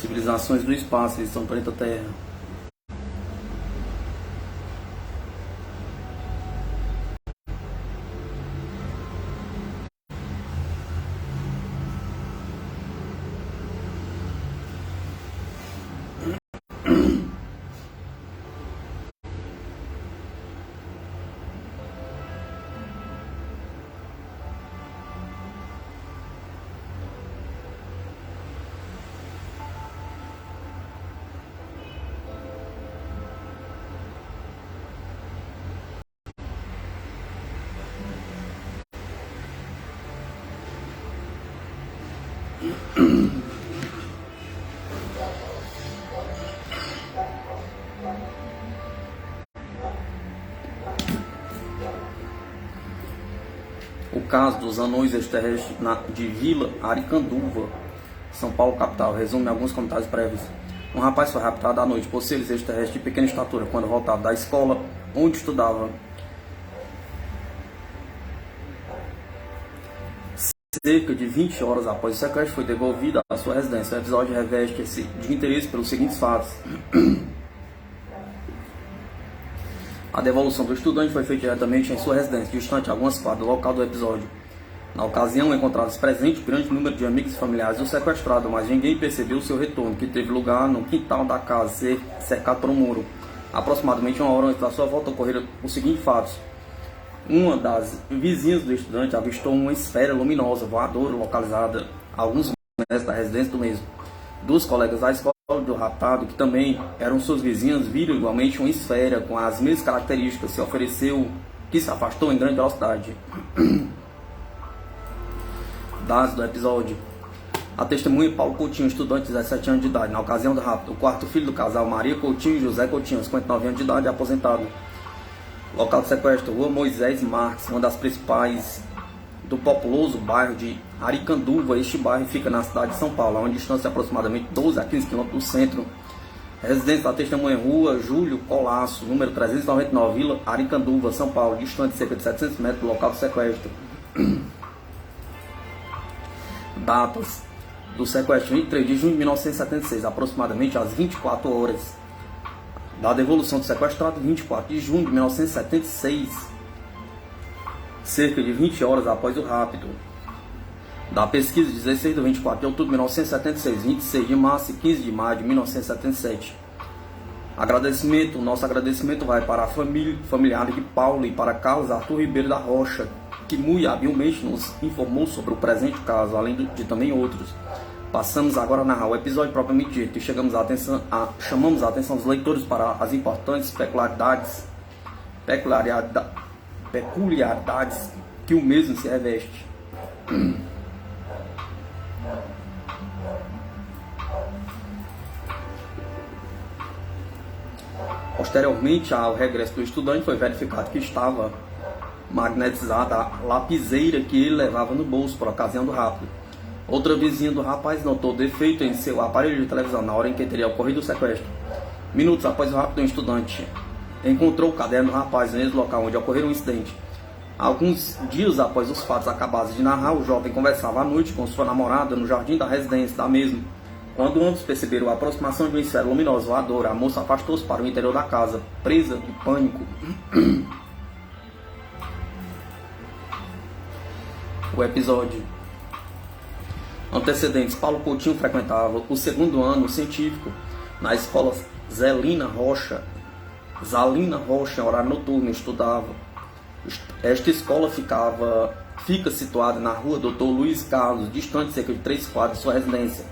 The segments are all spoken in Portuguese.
Civilizações do espaço, eles são planeta Terra. O caso dos anões extraterrestres de Vila Aricanduva, São Paulo, capital, resume alguns comentários prévios. Um rapaz foi raptado à noite por seres extraterrestres de pequena estatura quando voltava da escola onde estudava. Cerca de 20 horas após o sequestro, foi devolvido à sua residência. O episódio reveste-se de interesse pelos seguintes fatos. A devolução do estudante foi feita diretamente em sua residência, distante algumas quadras do local do episódio. Na ocasião, encontrados presentes grande número de amigos e familiares do sequestrado, mas ninguém percebeu seu retorno, que teve lugar no quintal da casa, cercado por um muro. Aproximadamente uma hora antes da sua volta, ocorreram os seguintes fatos. Uma das vizinhas do estudante avistou uma esfera luminosa voadora localizada a alguns metros da residência do mesmo. Duas colegas da escola do raptado, que também eram suas vizinhas, viram igualmente uma esfera com as mesmas características, que se afastou em grande velocidade. Dados do episódio. A testemunha Paulo Coutinho, estudante de 17 anos de idade, na ocasião do rapto. O quarto filho do casal, Maria Coutinho e José Coutinho, 59 anos de idade, aposentado. Local de sequestro, Rua Moisés Marques, uma das principais do populoso bairro de Aricanduva. Este bairro fica na cidade de São Paulo, a uma distância de aproximadamente 12 a 15 km do centro. Residência da testemunha, Rua Júlio Colasso, número 399, Vila Aricanduva, São Paulo, distante de cerca de 700 metros do local do sequestro. Datas do sequestro: 23 de junho de 1976, aproximadamente às 24 horas. Da devolução do sequestrado, 24 de junho de 1976, cerca de 20 horas após o rapto. Da pesquisa, 16 de 24 de outubro de 1976, 26 de março e 15 de maio de 1977. Nosso agradecimento vai para a familiar de Paulo e para Carlos Arthur Ribeiro da Rocha, que muito habilmente nos informou sobre o presente caso, além de também outros. Passamos agora a narrar o episódio propriamente dito e chamamos a atenção dos leitores para as importantes peculiaridades que o mesmo se reveste. Posteriormente ao regresso do estudante, foi verificado que estava magnetizada a lapiseira que ele levava no bolso por ocasião do rapto. Outra vizinha do rapaz notou defeito em seu aparelho de televisão na hora em que teria ocorrido o sequestro. Minutos após o rapto, um estudante encontrou o caderno do rapaz no mesmo local onde ocorreu o incidente. Alguns dias após os fatos acabados de narrar, o jovem conversava à noite com sua namorada no jardim da residência da mesma. Quando ambos perceberam a aproximação de uma esfera luminosa voadora, a moça afastou-se para o interior da casa, presa em pânico. O episódio. Antecedentes: Paulo Coutinho frequentava o segundo ano científico na escola Zalina Rocha, em horário noturno, estudava. Esta escola fica situada na rua Dr. Luiz Carlos, distante cerca de 3 quadras de sua residência.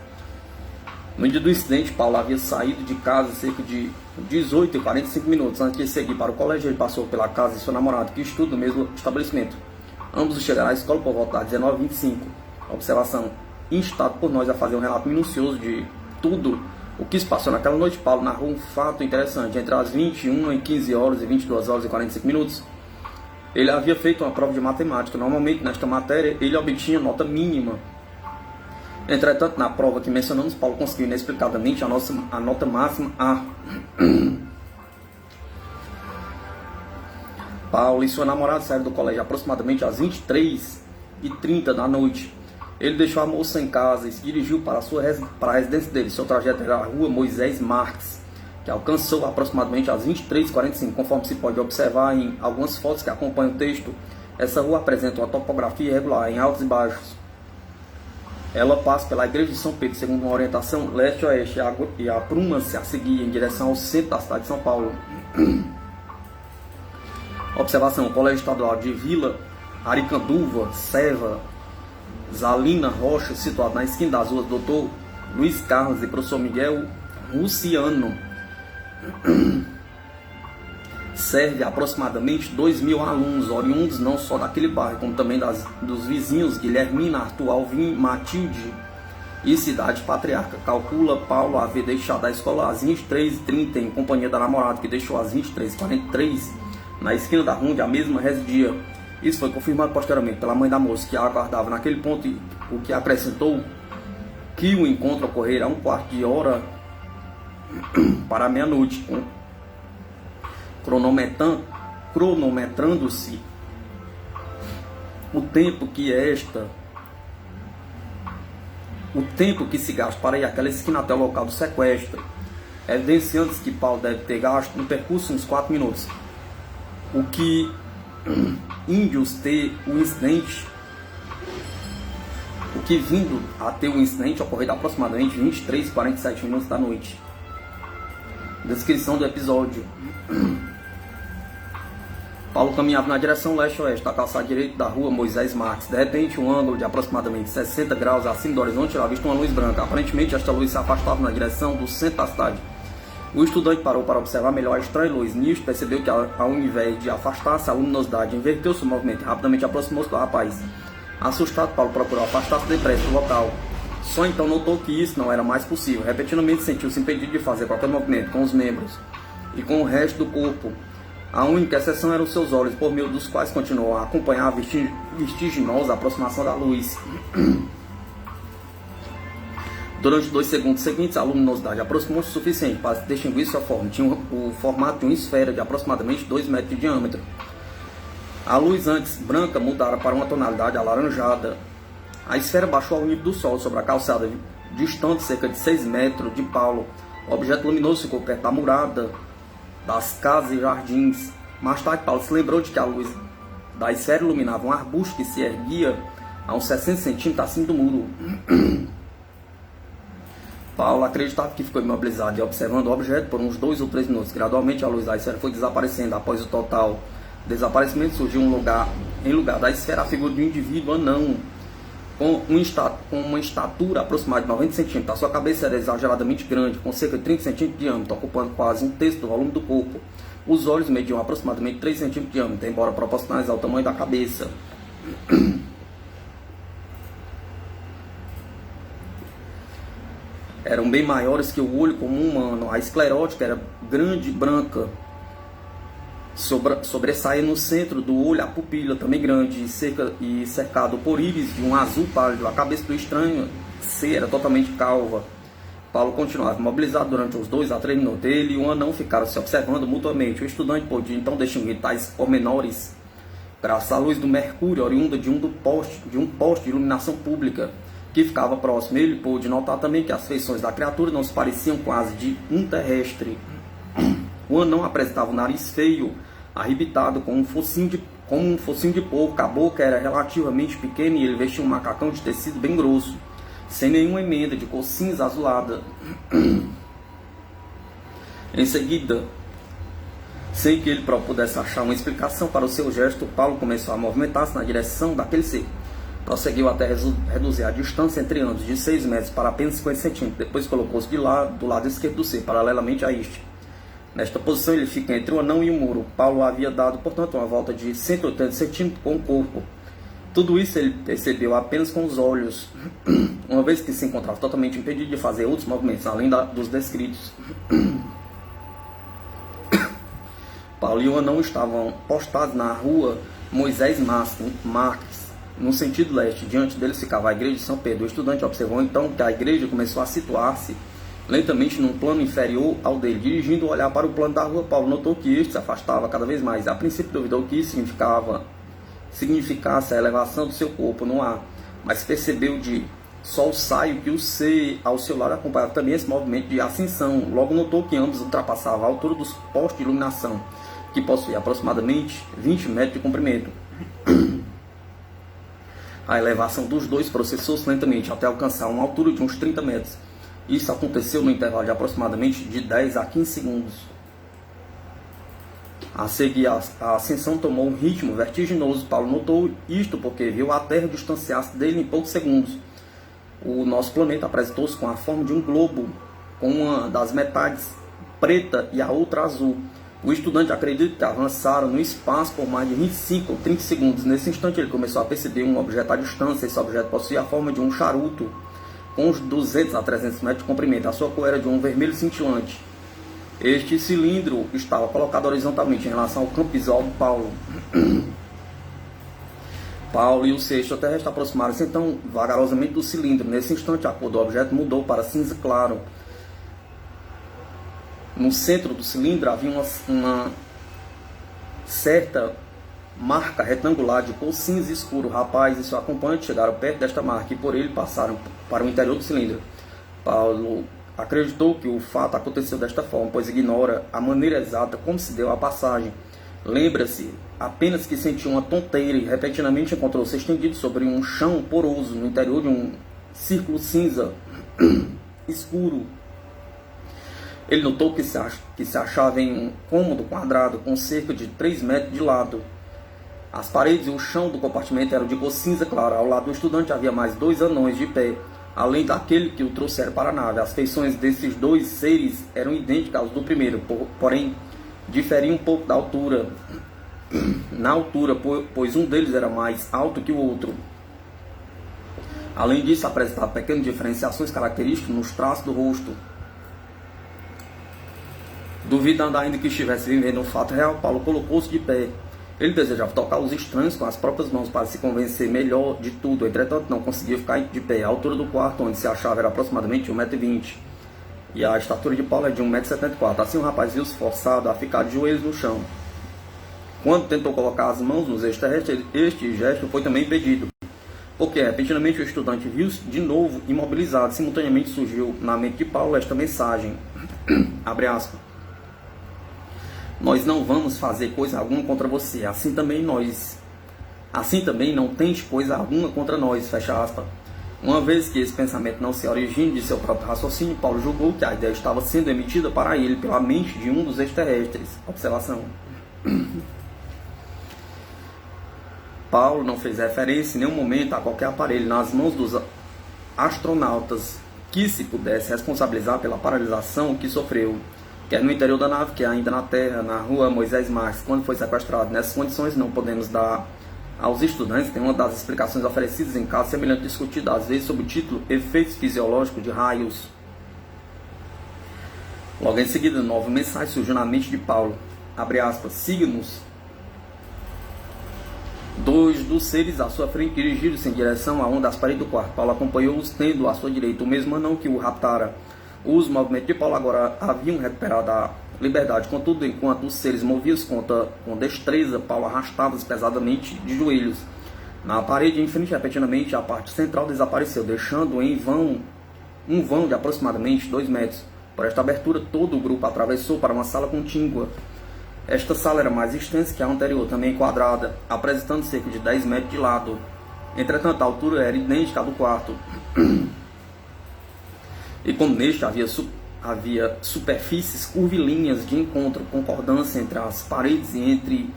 No dia do incidente, Paulo havia saído de casa cerca de 18 e 45 minutos. Antes de seguir para o colégio, ele passou pela casa de seu namorado, que estuda no mesmo estabelecimento. Ambos chegaram à escola por volta das 19h25. Observação: instado por nós a fazer um relato minucioso de tudo o que se passou naquela noite, Paulo narrou um fato interessante. Entre as 21 e 15 horas e 22 horas e 45 minutos, ele havia feito uma prova de matemática. Normalmente, nesta matéria, ele obtinha nota mínima. Entretanto, na prova que mencionamos, Paulo conseguiu inexplicadamente a nota máxima A. Paulo e sua namorada saíram do colégio aproximadamente às 23h30 da noite. Ele deixou a moça em casa e se dirigiu para a residência dele. Seu trajeto era a rua Moisés Marques, que alcançou aproximadamente às 23h45, conforme se pode observar em algumas fotos que acompanham o texto. Essa rua apresenta uma topografia irregular, em altos e baixos. Ela passa pela igreja de São Pedro, segundo uma orientação leste-oeste, e apruma-se a seguir em direção ao centro da cidade de São Paulo. Observação: o Colégio Estadual de Vila Aricanduva, Seva, Zalina Rocha, situado na esquina das ruas Dr. Luiz Carlos e Professor Miguel Luciano, serve aproximadamente 2.000 alunos, oriundos não só daquele bairro, como também dos vizinhos Guilhermina, Arthur, Alvim, Matilde e Cidade Patriarca. Calcula Paulo haver deixado a escola às 23h30 em companhia da namorada, que deixou às 23h43 na esquina da rua onde a mesma residia. Isso foi confirmado posteriormente pela mãe da moça, que a aguardava naquele ponto, o que acrescentou que o encontro ocorrera a 1/4 para meia-noite, cronometrando-se o tempo que se gasta para ir àquela esquina até o local do sequestro, evidenciando-se que Paulo deve ter gasto no percurso uns 4 minutos. O que índios ter o incidente, o que vindo a ter o incidente ocorrido aproximadamente 23h47 da noite. Descrição do episódio: Paulo caminhava na direção leste-oeste da calçada direita da rua Moisés Marques. De repente, um ângulo de aproximadamente 60 graus acima do horizonte era visto uma luz branca. Aparentemente, esta luz se afastava na direção do centro da cidade. O estudante parou para observar melhor a estranha luz. Nisto, percebeu que, ao invés de afastar-se, a luminosidade inverteu-se o movimento e rapidamente aproximou-se do rapaz. Assustado, Paulo procurou afastar-se depressa do local. Só então notou que isso não era mais possível. Repetidamente sentiu-se impedido de fazer qualquer movimento com os membros e com o resto do corpo. A única exceção eram seus olhos, por meio dos quais continuou a acompanhar a vertiginosa aproximação da luz. Durante 2 segundos seguintes, a luminosidade aproximou-se o suficiente para distinguir sua forma. Tinha o formato de uma esfera de aproximadamente 2 metros de diâmetro. A luz, antes branca, mudara para uma tonalidade alaranjada. A esfera baixou ao nível do sol sobre a calçada, distante cerca de 6 metros de Paulo. O objeto luminoso ficou perto da murada, das casas e jardins. Mais tarde, Paulo se lembrou de que a luz da esfera iluminava um arbusto que se erguia a uns 60 centímetros acima do muro. Paulo acreditava que ficou imobilizado e observando o objeto por uns 2 ou 3 minutos. Gradualmente, a luz da esfera foi desaparecendo. Após o total desaparecimento, surgiu em lugar da esfera a figura de um indivíduo anão, com uma estatura aproximada de 90 centímetros. A sua cabeça era exageradamente grande, com cerca de 30 centímetros de diâmetro, ocupando quase 1/3 do volume do corpo. Os olhos mediam aproximadamente 3 centímetros de diâmetro, embora proporcionais ao tamanho da cabeça. Eram bem maiores que o olho comum humano. A esclerótica era grande e branca, sobressaía no centro do olho a pupila, também grande, e cercado por íris de um azul pálido. A cabeça do estranho era totalmente calva. Paulo continuava imobilizado durante uns 2 a 3 minutos. Ele e o anão ficaram se observando mutuamente. O estudante pôde então distinguir tais pormenores graças à luz do mercúrio oriunda de um poste de iluminação pública que ficava próximo. Ele pôde notar também que as feições da criatura não se pareciam quase de um terrestre. O anão apresentava um nariz feio, arrebitado, com um focinho de porco. A boca era relativamente pequena e ele vestia um macacão de tecido bem grosso, sem nenhuma emenda, de cor cinza azulada. Em seguida, sem que ele pudesse achar uma explicação para o seu gesto, Paulo começou a movimentar-se na direção daquele ser. Prosseguiu até reduzir a distância entre ambos de 6 metros para apenas 50 centímetros. Depois colocou-se do lado esquerdo do ser, paralelamente a este. Nesta posição ele fica entre o anão e o muro. Paulo havia dado, portanto, uma volta de 180 centímetros com o corpo. Tudo isso ele percebeu apenas com os olhos, uma vez que se encontrava totalmente impedido de fazer outros movimentos, além dos descritos. Paulo e o anão estavam postados na rua Moisés Marques, no sentido leste. Diante deles ficava a igreja de São Pedro. O estudante observou então que a igreja começou a situar-se lentamente num plano inferior ao dele. Dirigindo o olhar para o plano da rua, Paulo notou que este se afastava cada vez mais. A princípio duvidou que isso significasse a elevação do seu corpo no ar, mas percebeu de só o saio que o C ao seu lado acompanhava também esse movimento de ascensão. Logo notou que ambos ultrapassavam a altura dos postos de iluminação, que possuía aproximadamente 20 metros de comprimento. A elevação dos dois processou-se lentamente até alcançar uma altura de uns 30 metros. Isso aconteceu no intervalo de aproximadamente de 10 a 15 segundos. A seguir, a ascensão tomou um ritmo vertiginoso. Paulo notou isto porque viu a Terra distanciar-se dele em poucos segundos. O nosso planeta apresentou-se com a forma de um globo, com uma das metades preta e a outra azul. O estudante acredita que avançaram no espaço por mais de 25 ou 30 segundos. Nesse instante ele começou a perceber um objeto à distância. Esse objeto possuía a forma de um charuto, com uns 200 a 300 metros de comprimento. A sua cor era de um vermelho cintilante. Este cilindro estava colocado horizontalmente em relação ao campo visual do Paulo. Paulo e o ser extraterrestre aproximaram-se então vagarosamente do cilindro. Nesse instante a cor do objeto mudou para cinza claro. No centro do cilindro havia uma certa marca retangular de cor cinza escuro. O rapaz e seu acompanhante chegaram perto desta marca e por ele passaram para o interior do cilindro. Paulo acreditou que o fato aconteceu desta forma, pois ignora a maneira exata como se deu a passagem. Lembra-se apenas que sentiu uma tonteira e repentinamente encontrou-se estendido sobre um chão poroso no interior de um círculo cinza escuro. Ele notou que se achava em um cômodo quadrado com cerca de 3 metros de lado. As paredes e o chão do compartimento eram de cor cinza clara. Ao lado do estudante havia mais 2 anões de pé, além daquele que o trouxera para a nave. As feições desses 2 seres eram idênticas às do primeiro, porém diferiam um pouco da altura. Na altura, pois um deles era mais alto que o outro. Além disso, apresentava pequenas diferenciações características nos traços do rosto. Duvidando ainda que estivesse vivendo um fato real, Paulo colocou-se de pé. Ele desejava tocar os estranhos com as próprias mãos para se convencer melhor de tudo. Entretanto, não conseguia ficar de pé. A altura do quarto onde se achava era aproximadamente 1,20 m. E a estatura de Paulo é de 1,74 m. Assim o rapaz viu-se forçado a ficar de joelhos no chão. Quando tentou colocar as mãos nos extraterrestres, este gesto foi também impedido. Porque repentinamente o estudante viu-se de novo imobilizado. Simultaneamente surgiu na mente de Paulo esta mensagem. Abre aspas. Nós não vamos fazer coisa alguma contra você. Assim também não tente coisa alguma contra nós. Fecha aspas. Uma vez que esse pensamento não se origina de seu próprio raciocínio, Paulo julgou que a ideia estava sendo emitida para ele pela mente de um dos extraterrestres. Observação. Paulo não fez referência em nenhum momento a qualquer aparelho nas mãos dos astronautas que se pudesse responsabilizar pela paralisação que sofreu, quer no interior da nave, quer ainda na Terra, na rua Moisés Marques, quando foi sequestrado. Nessas condições não podemos dar aos estudantes uma das explicações oferecidas em caso semelhante discutido, às vezes sob o título Efeitos Fisiológicos de Raios. Logo em seguida, nova mensagem surgiu na mente de Paulo. Abre aspas. Siga-nos. 2 dos seres à sua frente dirigiram-se em direção a uma das paredes do quarto. Paulo acompanhou-os, tendo à sua direita o mesmo anão que o raptara. Os movimentos de Paulo agora haviam recuperado a liberdade. Contudo, enquanto os seres moviam-se com destreza, Paulo arrastava-se pesadamente de joelhos. Na parede em frente, repentinamente, a parte central desapareceu, deixando em vão um vão de aproximadamente 2 metros. Por esta abertura, todo o grupo atravessou para uma sala contígua. Esta sala era mais extensa que a anterior, também quadrada, apresentando cerca de 10 metros de lado. Entretanto, a altura era idêntica à do quarto. E como neste havia superfícies curvilíneas de encontro, concordância entre as paredes e entre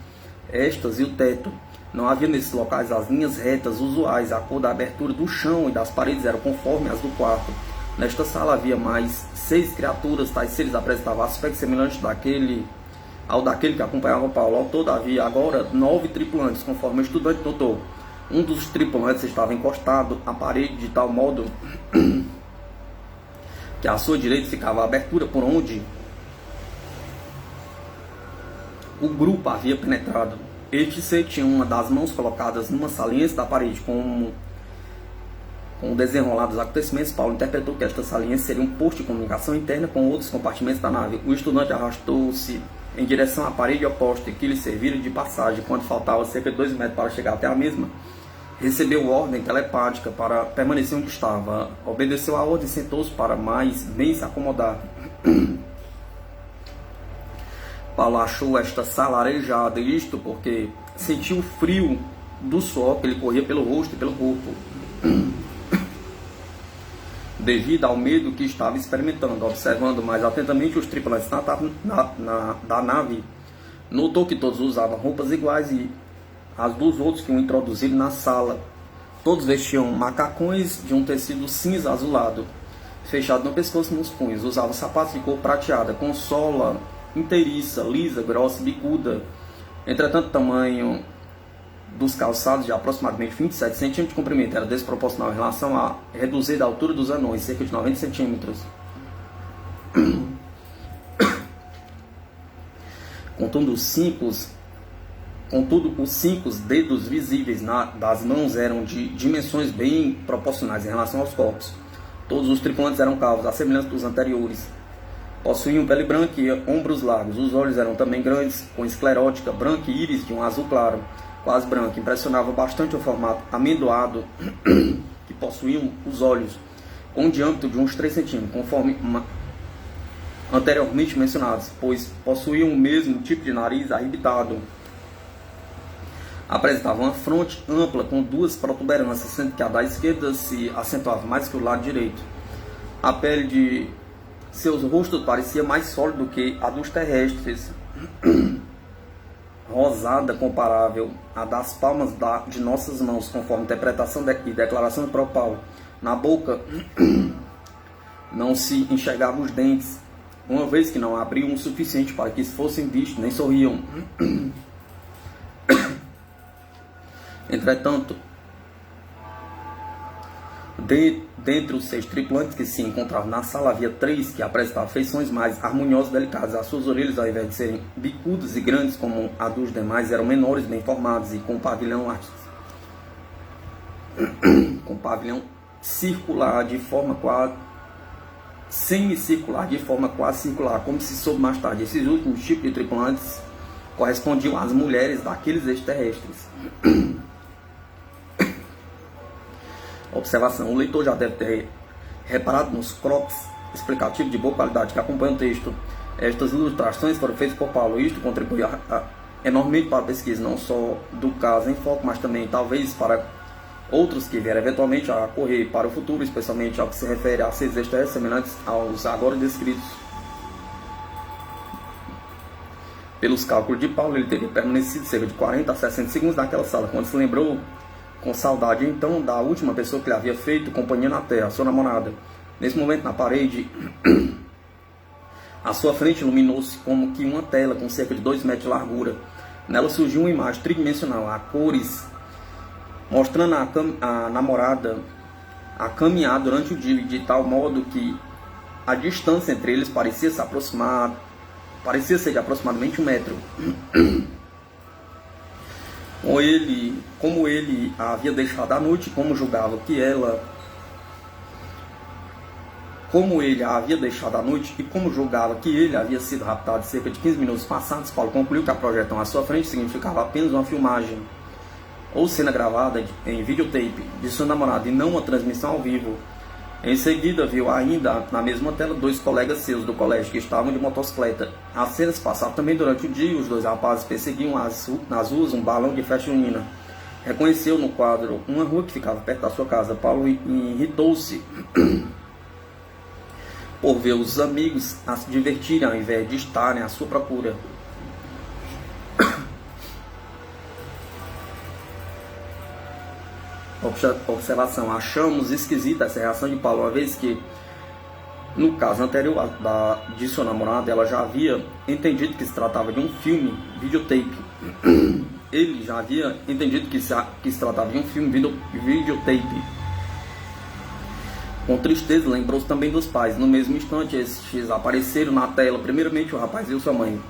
estas e o teto. Não havia nesses locais as linhas retas usuais. A cor da abertura do chão e das paredes era conforme as do quarto. Nesta sala havia mais 6 criaturas. Tais seres apresentavam aspecto semelhante ao daquele que acompanhava Paulo. Ao todo havia agora 9 tripulantes, conforme o estudante notou. Um dos tripulantes estava encostado à parede de tal modo que à sua direita ficava a abertura por onde o grupo havia penetrado. Este ser tinha uma das mãos colocadas numa saliência da parede. Com o desenrolar dos acontecimentos, Paulo interpretou que esta saliência seria um posto de comunicação interna com outros compartimentos da nave. O estudante arrastou-se em direção à parede oposta, que lhe servira de passagem. Quando faltava cerca de 2 metros para chegar até a mesma, recebeu ordem telepática para permanecer onde estava. Obedeceu a ordem e sentou-se para mais bem se acomodar. Paulo achou esta sala arejada, isto porque sentiu o frio do suor que lhe corria pelo rosto e pelo corpo, devido ao medo que estava experimentando. Observando mais atentamente os tripulantes da nave, notou que todos usavam roupas iguais e as dos outros que o introduziram na sala. Todos vestiam macacões de um tecido cinza azulado, fechado no pescoço e nos punhos. Usavam sapatos de cor prateada, com sola inteiriça, lisa, grossa e bicuda. Entretanto, o tamanho dos calçados, de aproximadamente 27 centímetros de comprimento, era desproporcional em relação à reduzida altura dos anões, cerca de 90 centímetros. Contudo, os 5 dedos visíveis das mãos eram de dimensões bem proporcionais em relação aos corpos. Todos os tripulantes eram calvos, à semelhança dos anteriores. Possuíam pele branca e ombros largos. Os olhos eram também grandes, com esclerótica branca e íris de um azul claro, quase branco. Impressionava bastante o formato amendoado que possuíam os olhos, com um diâmetro de uns 3 centímetros, conforme anteriormente mencionados, pois possuíam o mesmo tipo de nariz arrebitado. Apresentavam uma fronte ampla com 2 protuberâncias, sendo que a da esquerda se acentuava mais que o lado direito. A pele de seus rostos parecia mais sólida do que a dos terrestres, rosada comparável à das palmas de nossas mãos, conforme interpretação e declaração do próprio Paulo. Na boca não se enxergavam os dentes, uma vez que não abriam o suficiente para que fossem vistos, nem sorriam. Entretanto, dentre os 6 tripulantes que se encontravam na sala, havia 3 que apresentavam feições mais harmoniosas e delicadas. As suas orelhas, ao invés de serem bicudas e grandes como a dos demais, eram menores, bem formadas e com pavilhão circular de forma quase semicircular, de forma quase circular, como se soube mais tarde. Esses últimos tipos de tripulantes correspondiam às mulheres daqueles extraterrestres. Observação: o leitor já deve ter reparado nos croquis explicativos de boa qualidade que acompanham o texto. Estas ilustrações foram feitas por Paulo. Isto contribuiu enormemente para a pesquisa, não só do caso em foco, mas também talvez para outros que vieram eventualmente a ocorrer para o futuro, especialmente ao que se refere a seres extraterrestres semelhantes aos agora descritos. Pelos cálculos de Paulo, ele teria permanecido cerca de 40 a 60 segundos naquela sala, quando se lembrou com saudade então da última pessoa que lhe havia feito companhia na terra, sua namorada. Nesse momento, na parede à sua frente, iluminou-se como que uma tela com cerca de 2 metros de largura. Nela surgiu uma imagem tridimensional a cores, mostrando a namorada a caminhar durante o dia, de tal modo que a distância entre eles parecia ser de aproximadamente 1 metro. Como ele a havia deixado à noite, como julgava que ela... Como ele a havia deixado à noite e como julgava que ele havia sido raptado cerca de 15 minutos passados, Paulo concluiu que a projeção à sua frente significava apenas uma filmagem ou cena gravada em videotape de sua namorada e não uma transmissão ao vivo. Em seguida, viu ainda na mesma tela 2 colegas seus do colégio que estavam de motocicleta. As cenas passavam também durante o dia. Os 2 rapazes perseguiam nas ruas um balão de festa junina. Reconheceu no quadro uma rua que ficava perto da sua casa. Paulo irritou-se por ver os amigos a se divertirem ao invés de estarem à sua procura. Observação: achamos esquisita essa reação de Paulo, uma vez que no caso anterior de sua namorada, ela já havia entendido que se tratava de um filme videotape. Ele já havia entendido que se tratava de um filme videotape. Com tristeza, lembrou-se também dos pais. No mesmo instante, estes apareceram na tela. Primeiramente, o rapaz viu sua mãe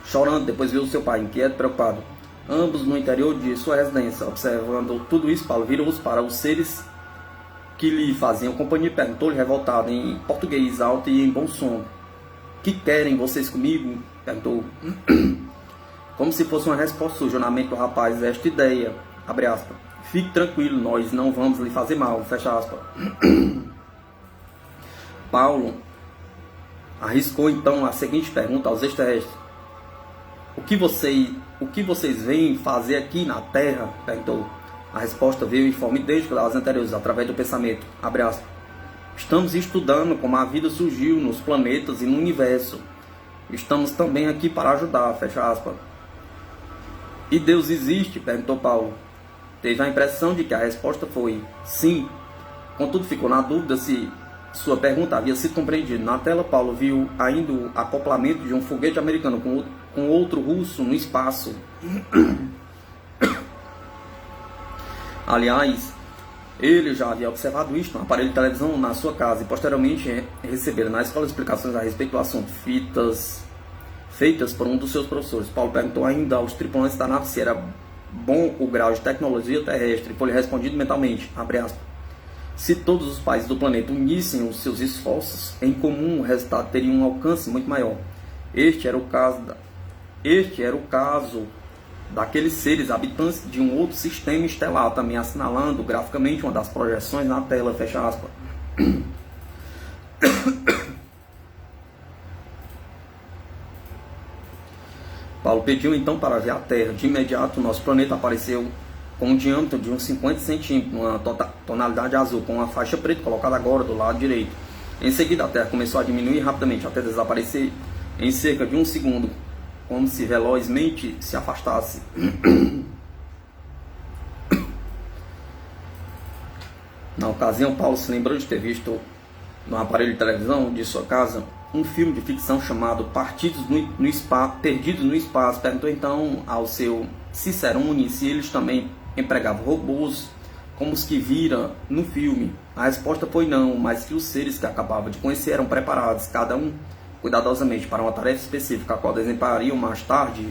chorando, depois viu seu pai inquieto, preocupado, ambos no interior de sua residência. Observando tudo isso, Paulo virou-se para os seres que lhe faziam companhia e perguntou-lhe, revoltado, em português alto e em bom som: "Que querem vocês comigo?" perguntou. Como se fosse uma resposta, surgiu na mente do rapaz esta ideia, abre aspas: Fique tranquilo, nós não vamos lhe fazer mal, fecha aspas. Paulo arriscou então a seguinte pergunta aos extraterrestres: o que vocês vêm fazer aqui na Terra? Perguntou. A resposta veio em forma idêntica das anteriores, através do pensamento. Abre aspas. Estamos estudando como a vida surgiu nos planetas e no universo. Estamos também aqui para ajudar, fecha aspas. E Deus existe? Perguntou Paulo. Teve a impressão de que a resposta foi sim. Contudo, ficou na dúvida se sua pergunta havia sido compreendida. Na tela, Paulo viu ainda o acoplamento de um foguete americano com outro russo no espaço. Aliás, ele já havia observado isto no aparelho de televisão na sua casa e posteriormente receberam na escola explicações a respeito do assunto, feitas por um dos seus professores. Paulo perguntou ainda aos tripulantes da nave se era bom o grau de tecnologia terrestre, e foi-lhe respondido mentalmente, abre aspas, se todos os países do planeta unissem os seus esforços em comum, o resultado teria um alcance muito maior. Este era o caso daqueles seres habitantes de um outro sistema estelar, também assinalando graficamente uma das projeções na tela, fecha aspas. Paulo pediu então para ver a Terra. De imediato, o nosso planeta apareceu com um diâmetro de uns 50 centímetros, uma tonalidade azul, com uma faixa preta colocada agora do lado direito. Em seguida, a Terra começou a diminuir rapidamente, até desaparecer em cerca de um segundo, como se velozmente se afastasse. Na ocasião, Paulo se lembrou de ter visto no aparelho de televisão de sua casa um filme de ficção chamado Perdidos no Espaço. Perguntou então ao seu cicerone se eles também empregavam robôs como os que vira no filme. A resposta foi não, mas que os seres que acabava de conhecer eram preparados, cada um cuidadosamente, para uma tarefa específica, a qual desempenhariam mais tarde.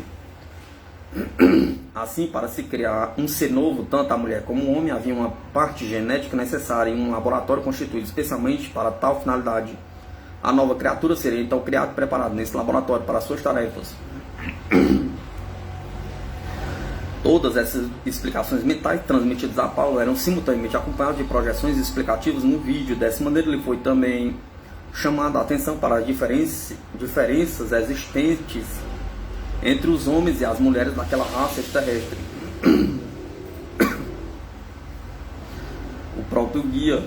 Assim, para se criar um ser novo, tanto a mulher como o homem, havia uma parte genética necessária em um laboratório constituído especialmente para tal finalidade. A nova criatura seria então criada e preparada nesse laboratório para suas tarefas. Todas essas explicações mentais transmitidas a Paulo eram simultaneamente acompanhadas de projeções explicativas no vídeo. Dessa maneira, ele foi também chamando a atenção para as diferenças existentes entre os homens e as mulheres daquela raça extraterrestre. O próprio guia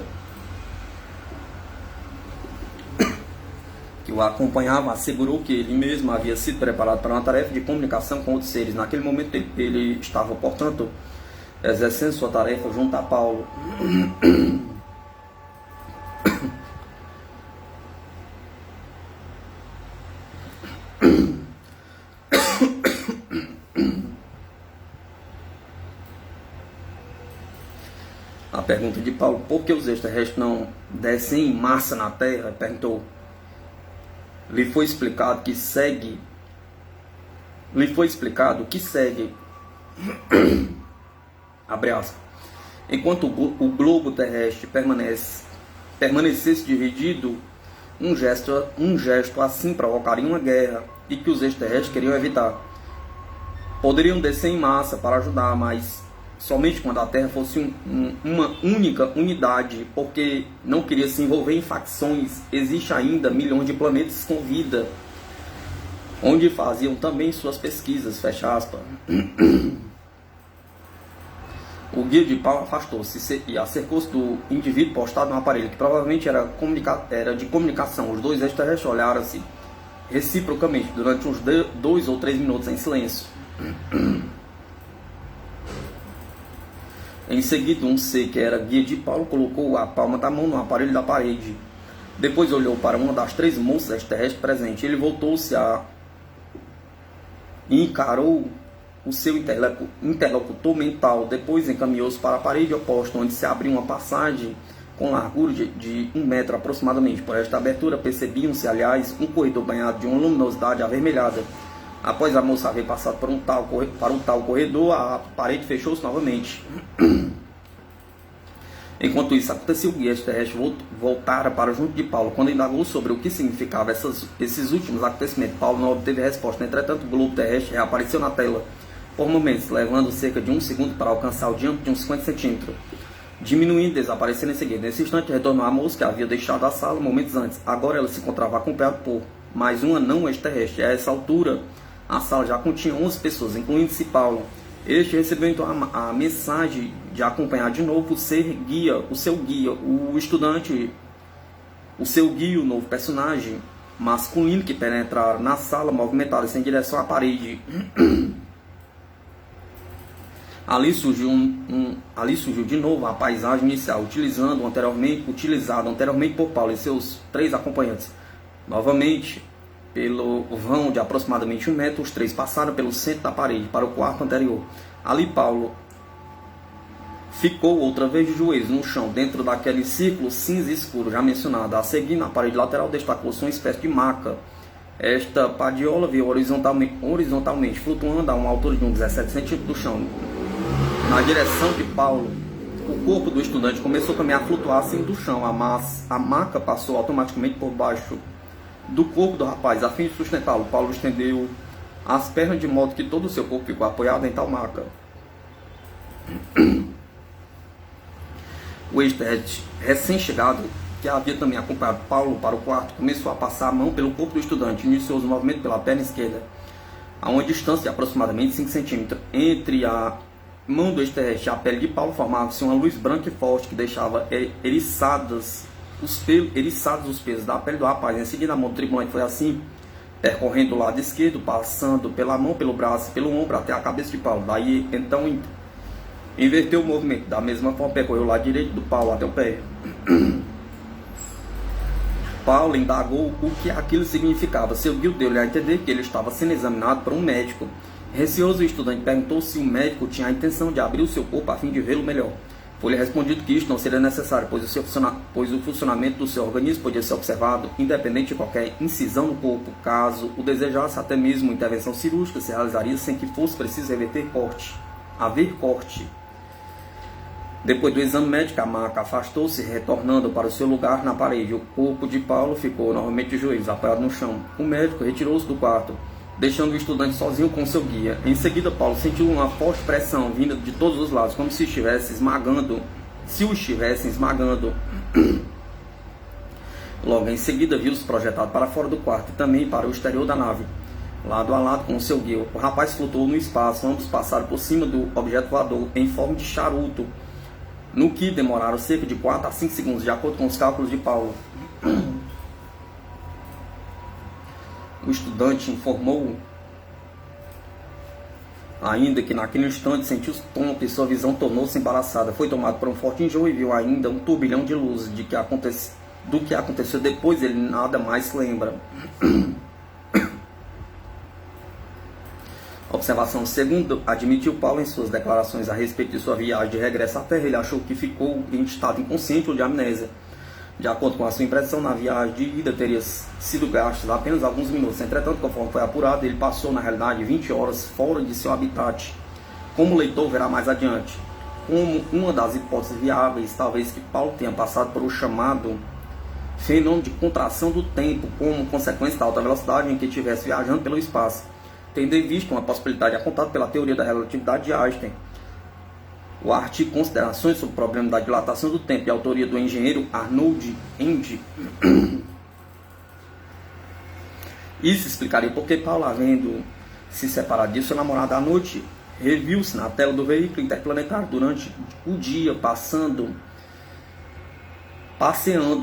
que o acompanhava assegurou que ele mesmo havia sido preparado para uma tarefa de comunicação com outros seres. Naquele momento ele estava, portanto, exercendo sua tarefa junto a Paulo. A pergunta de Paulo, por que os extraterrestres não descem em massa na Terra? Perguntou. Lhe foi explicado que segue. Abre aspas. Enquanto o globo terrestre permanecesse dividido, um gesto assim provocaria uma guerra e que os extraterrestres queriam evitar. Poderiam descer em massa para ajudar, mas somente quando a Terra fosse uma única unidade, porque não queria se envolver em facções. Existe ainda milhões de planetas com vida, onde faziam também suas pesquisas, fecha aspas. O guia de Paulo afastou-se e acercou-se do indivíduo postado no aparelho, que provavelmente era de comunicação. Os dois extraterrestres olharam-se reciprocamente durante uns 2 ou 3 minutos em silêncio. Em seguida, um ser que era guia de Paulo colocou a palma da mão no aparelho da parede. Depois olhou para uma das 3 moças extraterrestres presentes. Ele voltou-se e encarou o seu interlocutor mental. Depois encaminhou-se para a parede oposta, onde se abriu uma passagem com largura de 1 metro aproximadamente. Por esta abertura percebiam-se, aliás, um corredor banhado de uma luminosidade avermelhada. Após a moça haver passado para um tal corredor, a parede fechou-se novamente. Enquanto isso acontecia, o guia extraterrestre voltara para junto de Paulo. Quando indagou sobre o que significavam esses últimos acontecimentos, Paulo não obteve resposta. Entretanto, o globo terrestre reapareceu na tela por momentos, levando cerca de 1 segundo para alcançar o diâmetro de uns 50 centímetros, diminuindo e desaparecendo em seguida. Nesse instante, retornou a moça que havia deixado a sala momentos antes. Agora ela se encontrava acompanhada por mais uma não extraterrestre. A essa altura, a sala já continha 11 pessoas, incluindo-se Paulo. Este recebeu então a mensagem de acompanhar de novo o seu guia, o estudante, o novo personagem masculino que penetraram na sala, movimentado-se em direção à parede. Ali surgiu de novo a paisagem inicial, utilizada anteriormente por Paulo e seus 3 acompanhantes. Novamente, pelo vão de aproximadamente 1 metro, os 3 passaram pelo centro da parede para o quarto anterior. Ali Paulo ficou outra vez de joelhos no chão, dentro daquele círculo cinza escuro já mencionado. A seguir, na parede lateral, destacou-se uma espécie de maca. Esta padiola veio horizontalmente, flutuando a uma altura de uns 17 centímetros do chão. Na direção de Paulo, o corpo do estudante começou a caminhar, a flutuar assim do chão. A maca passou automaticamente por baixo do corpo do rapaz. A fim de sustentá-lo, Paulo estendeu as pernas de modo que todo o seu corpo ficou apoiado em tal maca. O recém-chegado, que havia também acompanhado Paulo para o quarto, começou a passar a mão pelo corpo do estudante. Iniciou os movimentos pela perna esquerda, a uma distância de aproximadamente 5 centímetros. Entre a mão do extraterrestre e a pele de Paulo formava-se uma luz branca e forte que deixava eriçados os pelos da pele do rapaz. Em seguida, a mão do tripulante foi assim, percorrendo o lado esquerdo, passando pela mão, pelo braço e pelo ombro até a cabeça de Paulo. Daí, então, inverteu o movimento. Da mesma forma, percorreu o lado direito do Paulo até o pé. Paulo indagou o que aquilo significava. Seu guia deu-lhe a entender que ele estava sendo examinado por um médico. Receoso, o estudante perguntou se o médico tinha a intenção de abrir o seu corpo a fim de vê-lo melhor. Foi-lhe respondido que isto não seria necessário, pois o funcionamento do seu organismo podia ser observado, independente de qualquer incisão no corpo. Caso o desejasse, até mesmo intervenção cirúrgica se realizaria sem que fosse preciso haver corte. Depois do exame médico, a maca afastou-se, retornando para o seu lugar na parede. O corpo de Paulo ficou novamente de joelhos, apoiado no chão. O médico retirou-se do quarto, deixando o estudante sozinho com seu guia. Em seguida, Paulo sentiu uma forte pressão vinda de todos os lados, como se o estivessem esmagando. Logo em seguida, viu-se projetado para fora do quarto e também para o exterior da nave, lado a lado com o seu guia. O rapaz flutuou no espaço. Ambos passaram por cima do objeto voador em forma de charuto, no que demoraram cerca de 4 a 5 segundos, de acordo com os cálculos de Paulo. O estudante informou ainda que naquele instante sentiu-se tonto e sua visão tornou-se embaraçada. Foi tomado por um forte enjoo e viu ainda um turbilhão de luzes. Do que aconteceu depois ele nada mais se lembra. Observação: segundo admitiu Paulo em suas declarações a respeito de sua viagem de regresso à Terra, ele achou que ficou em estado inconsciente ou de amnésia. De acordo com a sua impressão, na viagem de ida teria sido gastos apenas alguns minutos. Entretanto, conforme foi apurado, ele passou na realidade 20 horas fora de seu habitat. Como o leitor verá mais adiante, como uma das hipóteses viáveis, talvez que Paulo tenha passado por o chamado fenômeno de contração do tempo, como consequência da alta velocidade em que estivesse viajando pelo espaço, tendo em vista uma possibilidade apontada pela teoria da relatividade de Einstein. O artigo Considerações sobre o problema da dilatação do tempo, de autoria do engenheiro Arnold Ende. Isso explicaria por que Paulo, havendo se separado de sua namorada à noite, reviu-se na tela do veículo interplanetário durante o dia, passeando.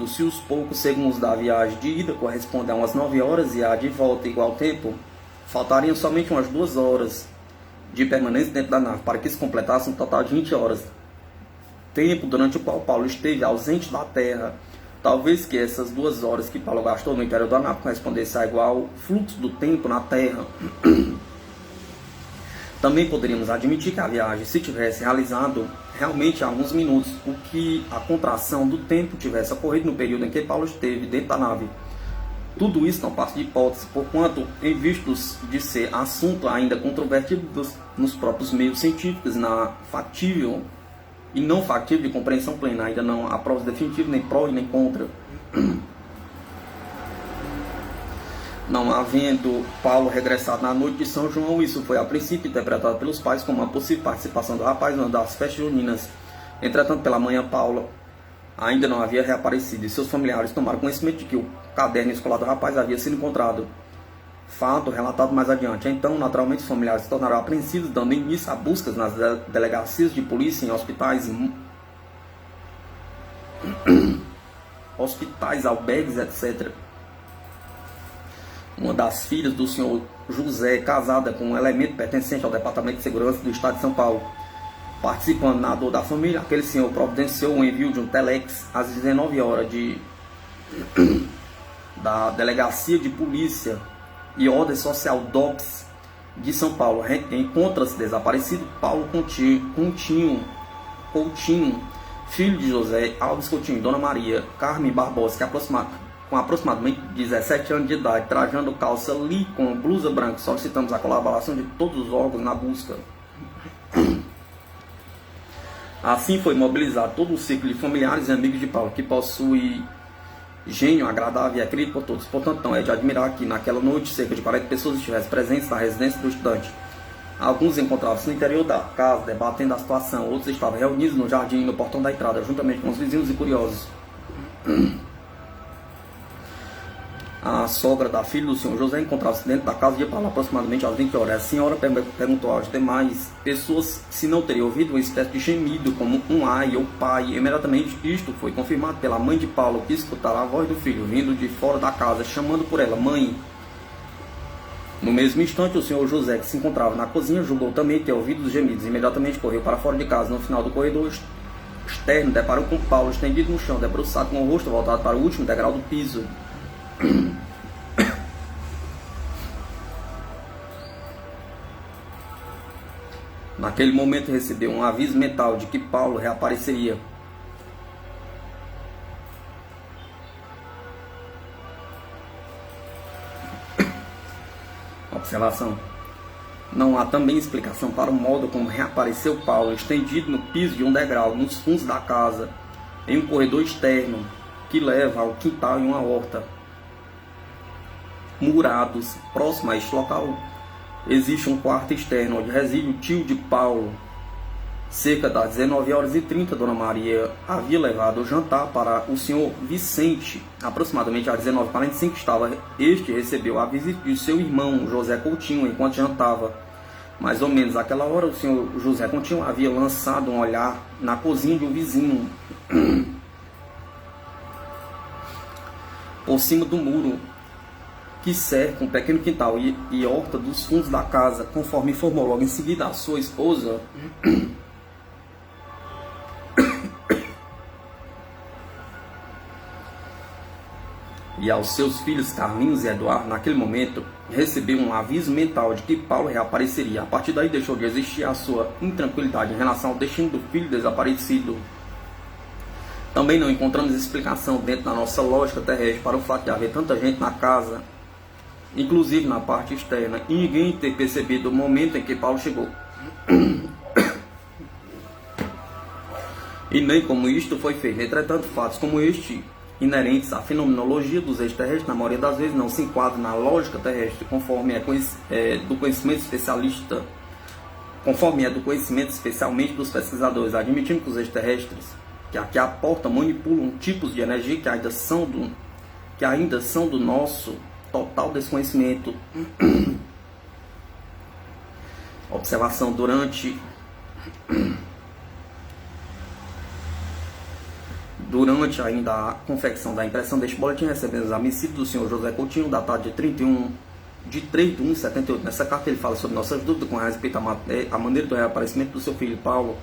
Se os poucos segundos da viagem de ida correspondem a umas 9 horas e a de volta igual tempo, faltariam somente umas 2 horas de permanência dentro da nave para que se completasse um total de 20 horas, tempo durante o qual Paulo esteve ausente da Terra. Talvez que essas 2 horas que Paulo gastou no interior da nave correspondessem a igual fluxo do tempo na Terra. Também poderíamos admitir que a viagem se tivesse realizado realmente há alguns minutos, o que a contração do tempo tivesse ocorrido no período em que Paulo esteve dentro da nave. Tudo isso não passa de hipótese, porquanto, em vistos de ser assunto ainda controvertido nos próprios meios científicos, factível e não factível de compreensão plena, ainda não há provas definitivas, nem pró e nem contra. Não havendo Paulo regressado na noite de São João, isso foi a princípio interpretado pelos pais como uma possível participação do rapaz numa das festas juninas. Entretanto, pela manhã, Paulo ainda não havia reaparecido e seus familiares tomaram conhecimento de que o caderno escolar do rapaz havia sido encontrado. Fato relatado mais adiante. Então, naturalmente, os familiares se tornaram apreensivos, dando início a buscas nas delegacias de polícia, em hospitais, albergues, etc. Uma das filhas do senhor José, casada com um elemento pertencente ao Departamento de Segurança do Estado de São Paulo, participando na dor da família, aquele senhor providenciou o envio de um telex às 19 horas da Delegacia de Polícia e Ordem Social DOPS de São Paulo. Encontra-se desaparecido Paulo Coutinho, filho de José Alves Coutinho e Dona Maria Carmen Barbosa, com aproximadamente 17 anos de idade, trajando calça li com blusa branca. Solicitamos a colaboração de todos os órgãos na busca. Assim foi mobilizado todo o círculo de familiares e amigos de Paulo, que possui gênio agradável e é querido por todos. Portanto, não é de admirar que naquela noite cerca de 40 pessoas estivessem presentes na residência do estudante. Alguns encontravam-se no interior da casa, debatendo a situação. Outros estavam reunidos no jardim e no portão da entrada, juntamente com os vizinhos e curiosos. A sogra da filha do senhor José encontrava-se dentro da casa de Paulo aproximadamente às 20 horas. A senhora perguntou às demais pessoas se não teria ouvido uma espécie de gemido, como um ai ou pai. Imediatamente isto foi confirmado pela mãe de Paulo, que escutara a voz do filho vindo de fora da casa, chamando por ela, mãe. No mesmo instante, o senhor José, que se encontrava na cozinha, julgou também ter ouvido os gemidos. Imediatamente correu para fora de casa. No final do corredor externo, deparou com Paulo estendido no chão, debruçado com o rosto voltado para o último degrau do piso. Naquele momento recebeu um aviso mental de que Paulo reapareceria. Observação: não há também explicação para o modo como reapareceu Paulo estendido no piso de um degrau nos fundos da casa, em um corredor externo que leva ao quintal e uma horta. Murados, próximo a este local, existe um quarto externo onde reside o tio de Paulo. Cerca das 19h30, Dona Maria havia levado o jantar para o senhor Vicente. Aproximadamente às 19h45, recebeu a visita de seu irmão, José Coutinho, enquanto jantava. Mais ou menos àquela hora, o senhor José Coutinho havia lançado um olhar na cozinha de um vizinho. Por cima do muro que cerca um pequeno quintal e horta dos fundos da casa, conforme informou logo em seguida a sua esposa, e aos seus filhos Carlinhos e Eduardo. Naquele momento, recebeu um aviso mental de que Paulo reapareceria. A partir daí deixou de existir a sua intranquilidade em relação ao destino do filho desaparecido. Também não encontramos explicação dentro da nossa lógica terrestre para o fato de haver tanta gente na casa, inclusive na parte externa, e ninguém ter percebido o momento em que Paulo chegou. E nem como isto foi feito. Entretanto, fatos como este, inerentes à fenomenologia dos extraterrestres, na maioria das vezes não se enquadram na lógica terrestre, conforme é do conhecimento especialista, conforme é do conhecimento especialmente dos pesquisadores, admitindo que os extraterrestres, que aqui à porta manipulam tipos de energia que ainda são do nosso total desconhecimento. Observação: durante ainda a confecção da impressão deste boletim, recebemos a missiva do senhor José Coutinho, datado de 3 de 1 de 78. Nessa carta ele fala sobre nossas dúvidas com respeito à maneira do reaparecimento do seu filho Paulo.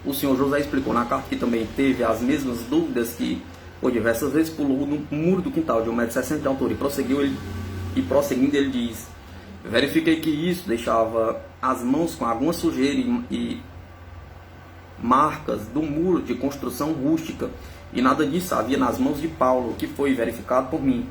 O senhor José explicou na carta que também teve as mesmas dúvidas, que por diversas vezes pulou no muro do quintal de 1,60 m de altura, e prosseguindo ele diz: verifiquei que isso deixava as mãos com alguma sujeira e marcas do muro de construção rústica, e nada disso havia nas mãos de Paulo, que foi verificado por mim.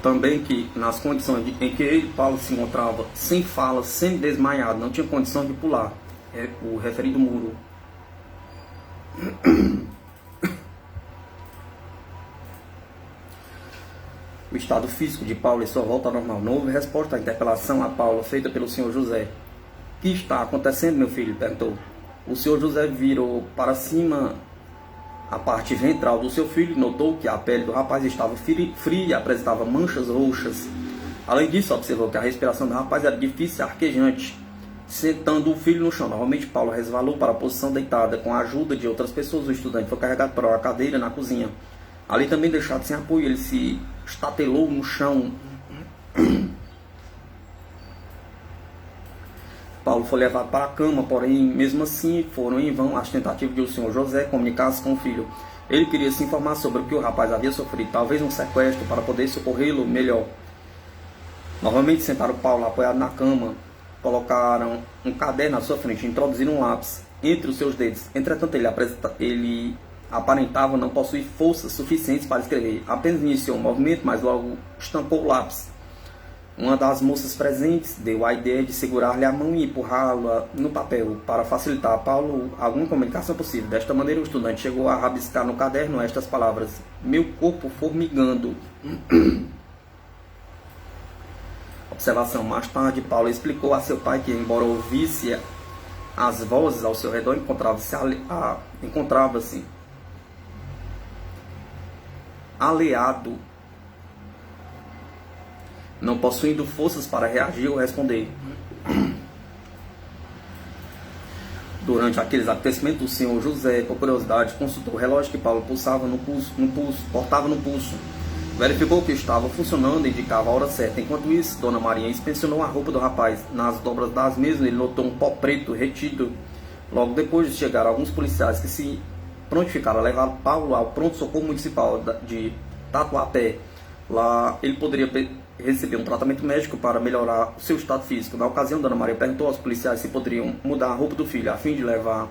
Também que nas condições em que ele, Paulo, se encontrava, sem fala, semi-desmaiado, não tinha condição de pular o referido muro. O estado físico de Paulo e sua volta ao normal. Não houve resposta à interpelação a Paulo feita pelo senhor José. O que está acontecendo, meu filho? Perguntou. O senhor José virou para cima a parte ventral do seu filho e notou que a pele do rapaz estava fria e apresentava manchas roxas. Além disso, observou que a respiração do rapaz era difícil e arquejante. Sentando o filho no chão, novamente Paulo resvalou para a posição deitada. Com a ajuda de outras pessoas, o estudante foi carregado para uma cadeira na cozinha. Ali também, deixado sem apoio, ele se estatelou no chão. Paulo foi levado para a cama, porém, mesmo assim, foram em vão as tentativas de o senhor José comunicar-se com o filho. Ele queria se informar sobre o que o rapaz havia sofrido, talvez um sequestro, para poder socorrê-lo melhor. Novamente sentaram Paulo apoiado na cama, colocaram um caderno à sua frente, introduziram um lápis entre os seus dedos. Entretanto, ele aparentava não possuir forças suficientes para escrever. Apenas iniciou um movimento, mas logo estancou o lápis. Uma das moças presentes deu a ideia de segurar-lhe a mão e empurrá-la no papel, para facilitar a Paulo alguma comunicação possível. Desta maneira, o estudante chegou a rabiscar no caderno estas palavras: meu corpo formigando. Observação: mais tarde, Paulo explicou a seu pai que, embora ouvisse as vozes ao seu redor, encontrava-se aleado, não possuindo forças para reagir ou responder. Durante aqueles acontecimentos, o senhor José, por curiosidade, consultou o relógio que Paulo portava no pulso. Verificou que estava funcionando e indicava a hora certa. Enquanto isso, Dona Maria inspecionou a roupa do rapaz. Nas dobras das mesmas, ele notou um pó preto retido. Logo depois de chegar alguns policiais que se prontificaram a levar Paulo ao pronto-socorro municipal de Tatuapé. Lá ele poderia receber um tratamento médico para melhorar o seu estado físico. Na ocasião, Dona Maria perguntou aos policiais se poderiam mudar a roupa do filho, a fim de levar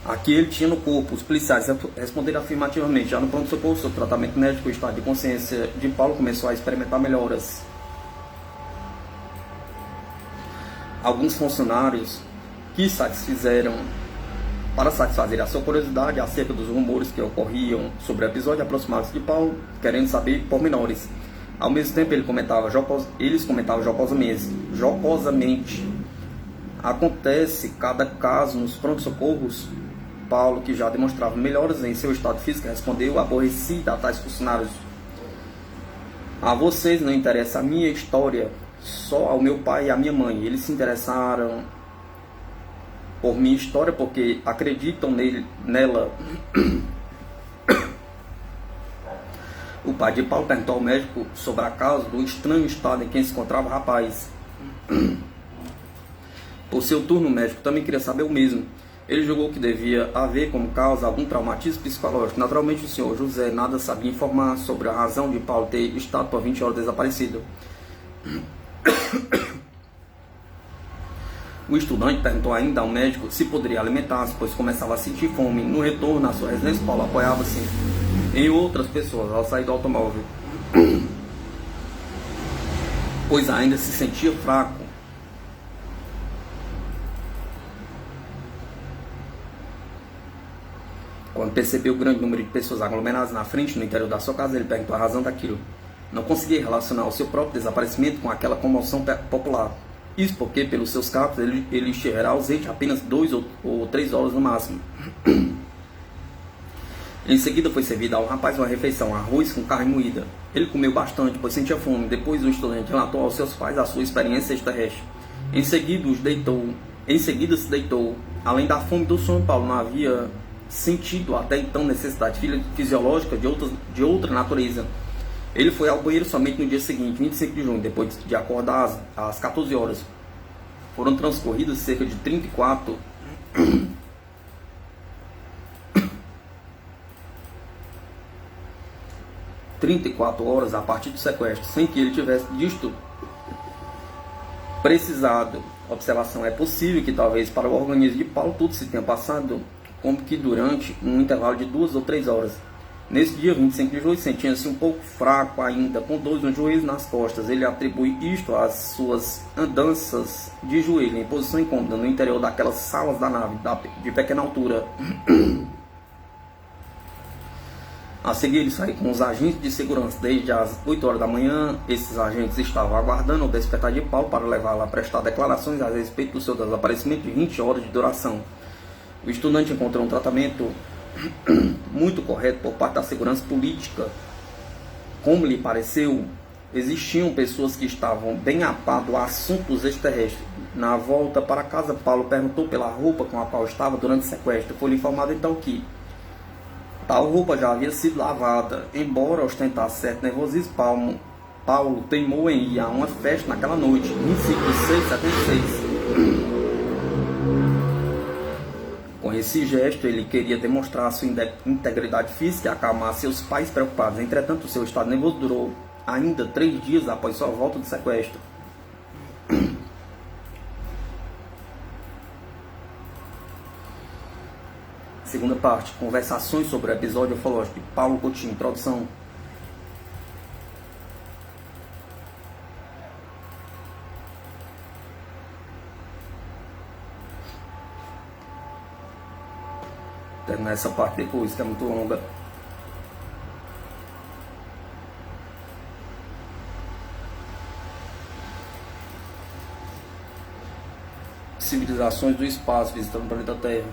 a que ele tinha no corpo. Os policiais responderam afirmativamente. Já no pronto-socorro, sobre o tratamento médico, o estado de consciência de Paulo começou a experimentar melhoras. Alguns funcionários que para satisfazer a sua curiosidade acerca dos rumores que ocorriam sobre o episódio, aproximaram-se de Paulo, querendo saber pormenores. Ao mesmo tempo, eles comentavam jocosamente. Acontece cada caso nos pronto-socorros. Paulo, que já demonstrava melhoras em seu estado físico, respondeu aborrecido a tais funcionários: a vocês não interessa a minha história, só ao meu pai e à minha mãe. Eles se interessaram por minha história porque acreditam nela. O pai de Paulo perguntou ao médico sobre a causa do estranho estado em que se encontrava o rapaz. Por seu turno, o médico também queria saber o mesmo. Ele julgou que devia haver como causa algum traumatismo psicológico. Naturalmente, o senhor José nada sabia informar sobre a razão de Paulo ter estado por 20 horas desaparecido. O estudante perguntou ainda ao médico se poderia alimentar-se, pois começava a sentir fome. No retorno à sua residência, Paulo apoiava-se em outras pessoas ao sair do automóvel, pois ainda se sentia fraco. Quando percebeu o grande número de pessoas aglomeradas na frente, no interior da sua casa, ele perguntou a razão daquilo. Não conseguia relacionar o seu próprio desaparecimento com aquela comoção popular. Isso porque, pelos seus cálculos, ele estiverá ausente apenas 2 ou 3 horas no máximo. Em seguida foi servida ao rapaz uma refeição, arroz com carne moída. Ele comeu bastante, pois sentia fome. Depois o estudante relatou aos seus pais a sua experiência extraterrestre. Em seguida se deitou. Além da fome e do sono, Paulo não havia sentido até então necessidade fisiológica de outra natureza. Ele foi ao banheiro somente no dia seguinte, 25 de junho, depois de acordar às 14 horas. Foram transcorridas cerca de 34 horas a partir do sequestro, sem que ele tivesse disto precisado. Observação: é possível que talvez para o organismo de Paulo tudo se tenha passado como que durante um intervalo de 2 ou 3 horas. Nesse dia 25 de julho, sentia-se um pouco fraco ainda, com dores no joelho e nas costas. Ele atribui isto às suas andanças de joelho, em posição incômoda, no interior daquelas salas da nave, de pequena altura. A seguir, ele saiu com os agentes de segurança desde as 8 horas da manhã. Esses agentes estavam aguardando o despertar de Paulo para levá-lo a prestar declarações a respeito do seu desaparecimento de 20 horas de duração. O estudante encontrou um tratamento muito correto por parte da segurança política. Como lhe pareceu, existiam pessoas que estavam bem a par do assunto dos extraterrestres. Na volta para casa, Paulo perguntou pela roupa com a qual estava durante o sequestro. Foi-lhe informado então que tal roupa já havia sido lavada. Embora ostentasse certo nervosismo, Paulo teimou em ir a uma festa naquela noite, 25 de 6 de 76. Com esse gesto, ele queria demonstrar sua integridade física e acalmar seus pais preocupados. Entretanto, seu estado nervoso durou ainda 3 dias após sua volta do sequestro. Segunda parte, conversações sobre o episódio ufológico de Paulo Coutinho, introdução. Terminar essa parte depois, que é muito longa. Civilizações do espaço visitando o planeta Terra.